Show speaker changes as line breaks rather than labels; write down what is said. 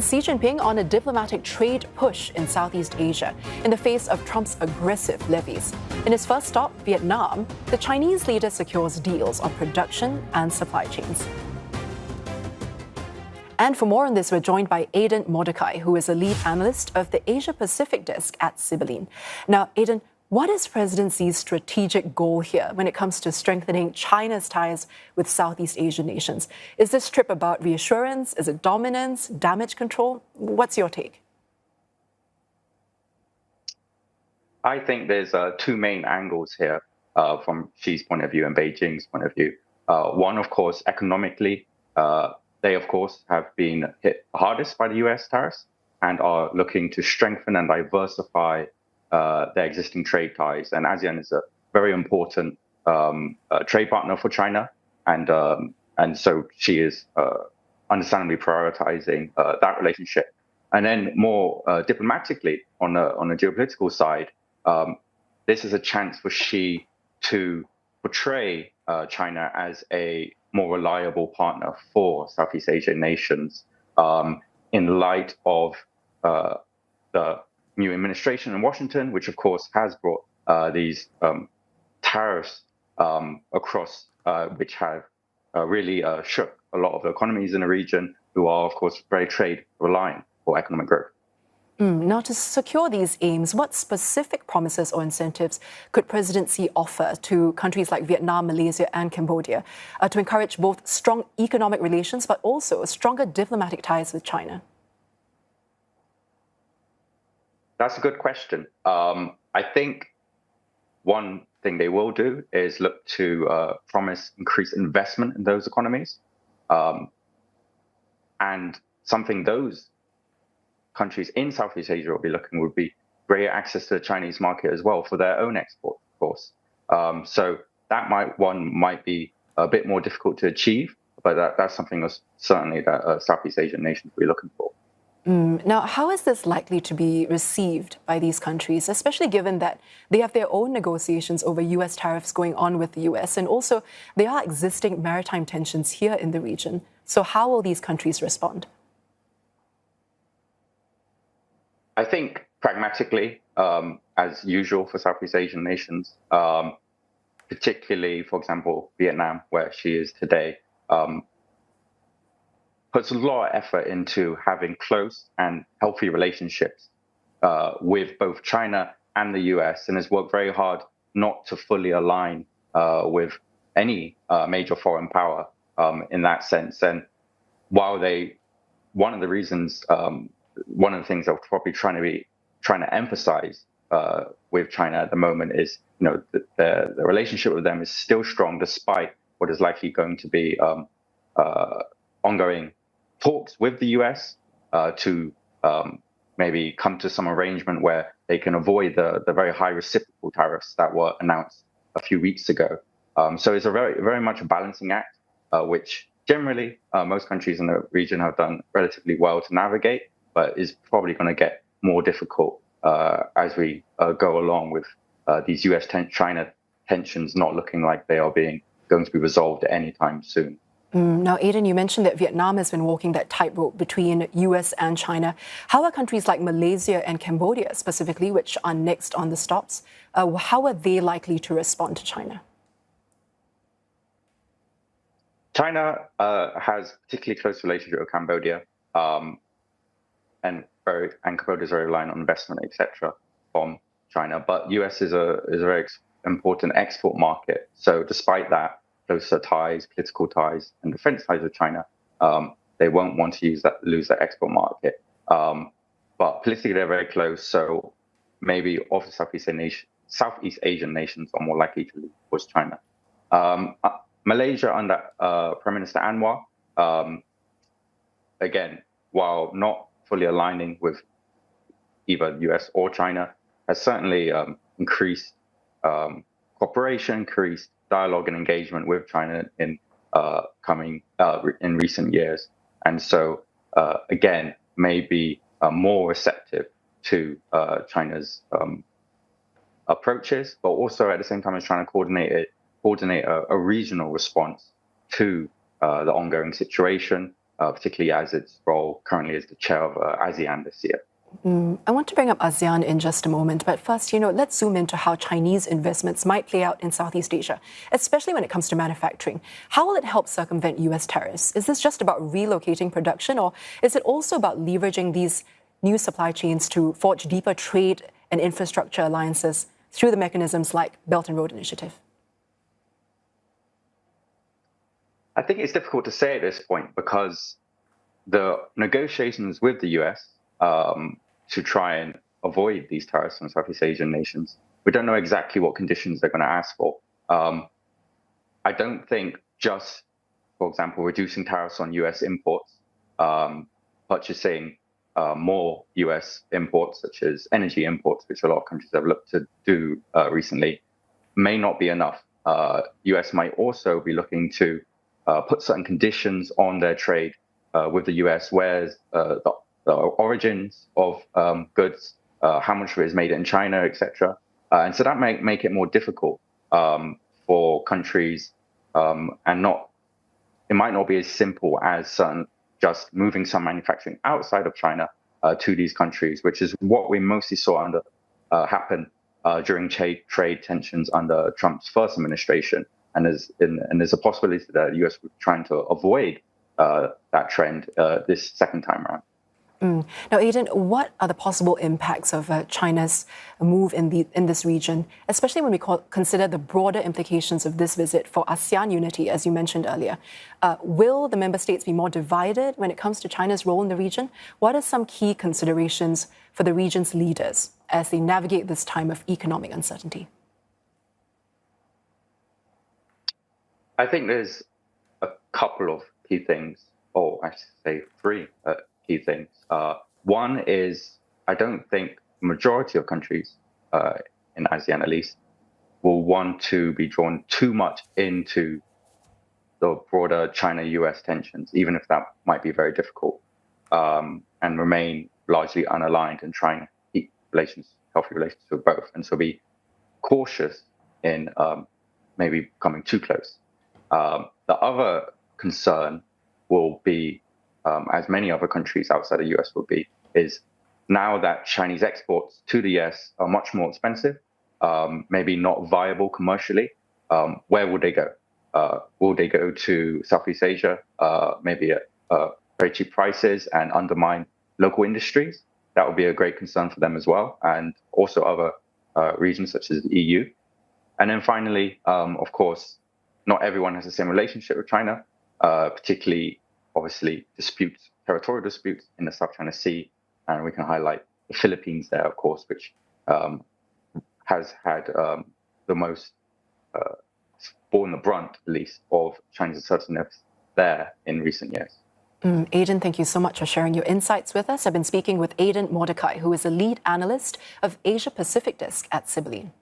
Xi Jinping on a diplomatic trade push in Southeast Asia in the face of Trump's aggressive levies. In his first stop, Vietnam, the Chinese leader secures deals on production and supply chains. And for more on this, we're joined by Aedan Mordecai, who is a lead analyst of the Asia-Pacific desk at Sibylline. Now, Aedan, what is President Xi's strategic goal here when it comes to strengthening China's ties with Southeast Asian nations? Is this trip about reassurance? Is it dominance, damage control? What's your take?
I think there's two main angles here from Xi's point of view and Beijing's point of view. One, of course, economically, they, of course, have been hit hardest by the US tariffs and are looking to strengthen and diversify their existing trade ties. And ASEAN is a very important trade partner for China. And so Xi is understandably prioritizing that relationship. And then more diplomatically, on a geopolitical side, this is a chance for Xi to portray China as a more reliable partner for Southeast Asian nations in light of the new administration in Washington, which of course has brought these tariffs across, which have really shook a lot of economies in the region, who are of course very trade reliant for economic growth.
Now, to secure these aims, what specific promises or incentives could President Xi offer to countries like Vietnam, Malaysia, and Cambodia to encourage both strong economic relations but also stronger diplomatic ties with China?
That's a good question. I think one thing they will do is look to promise increased investment in those economies. And something those countries in Southeast Asia will be looking would be greater access to the Chinese market as well for their own export, of course. So that might be a bit more difficult to achieve, but that's something that's certainly that Southeast Asian nations will be looking for.
Now, how is this likely to be received by these countries, especially given that they have their own negotiations over US tariffs going on with the US, and also there are existing maritime tensions here in the region? So how will these countries respond?
I think pragmatically, as usual for Southeast Asian nations, particularly, for example, Vietnam, where Xi is today, puts a lot of effort into having close and healthy relationships with both China and the US, and has worked very hard not to fully align with any major foreign power in that sense. And while one of the things they're probably trying to emphasize with China at the moment is, the relationship with them is still strong despite what is likely going to be ongoing talks with the US to maybe come to some arrangement where they can avoid the very high reciprocal tariffs that were announced a few weeks ago. So it's a very much a balancing act, which generally most countries in the region have done relatively well to navigate, but is probably going to get more difficult as we go along with these US-China tensions not looking like they are going to be resolved anytime soon.
Now, Aedan, you mentioned that Vietnam has been walking that tightrope between US and China. How are countries like Malaysia and Cambodia specifically, which are next on the stops, how are they likely to respond to China?
China has a particularly close relationship with Cambodia, and Cambodia is very reliant on investment, etc., from China. But US is a very important export market. So despite that, closer ties, political ties, and defense ties with China, they won't want to lose that export market. But politically, they're very close. So maybe of the Southeast Asian nations are more likely to lean towards China. Malaysia under Prime Minister Anwar, again, while not fully aligning with either the US or China, has certainly increased cooperation, increased dialogue and engagement with China in recent years, and so again may be more receptive to China's approaches, but also at the same time is trying to coordinate a regional response to the ongoing situation, particularly as its role currently as the chair of ASEAN this year.
I want to bring up ASEAN in just a moment, but first, let's zoom into how Chinese investments might play out in Southeast Asia, especially when it comes to manufacturing. How will it help circumvent US tariffs? Is this just about relocating production, or is it also about leveraging these new supply chains to forge deeper trade and infrastructure alliances through the mechanisms like Belt and Road Initiative?
I think it's difficult to say at this point because the negotiations with the US to try and avoid these tariffs on Southeast Asian nations, we don't know exactly what conditions they're going to ask for. I don't think just, for example, reducing tariffs on US imports, purchasing more US imports, such as energy imports, which a lot of countries have looked to do recently, may not be enough. US might also be looking to put certain conditions on their trade with the US, whereas the origins of goods, how much of it is made in China, etc. And so that might make it more difficult for countries, and it might not be as simple as just moving some manufacturing outside of China to these countries, which is what we mostly saw happen during trade tensions under Trump's first administration. And there's a possibility that the US was trying to avoid that trend this second time around.
Now, Aedan, what are the possible impacts of China's move in this region, especially when we consider the broader implications of this visit for ASEAN unity, as you mentioned earlier? Will the member states be more divided when it comes to China's role in the region? What are some key considerations for the region's leaders as they navigate this time of economic uncertainty?
I think there's a couple of key things, or I should say three key things. One is, I don't think the majority of countries, in ASEAN at least, will want to be drawn too much into the broader China-US tensions, even if that might be very difficult, and remain largely unaligned and trying to keep healthy relations with both. And so be cautious in maybe coming too close. The other concern will be, as many other countries outside the US will be, is now that Chinese exports to the US are much more expensive, maybe not viable commercially, where will they go? Will they go to Southeast Asia, maybe at very cheap prices and undermine local industries? That would be a great concern for them as well, and also other regions such as the EU. And then finally, of course, not everyone has the same relationship with China, particularly, obviously, territorial disputes in the South China Sea. And we can highlight the Philippines there, of course, which has had the most, borne the brunt, at least, of Chinese assertiveness there in recent years.
Aedan, thank you so much for sharing your insights with us. I've been speaking with Aedan Mordecai, who is a lead analyst of Asia Pacific Desk at Sibylline.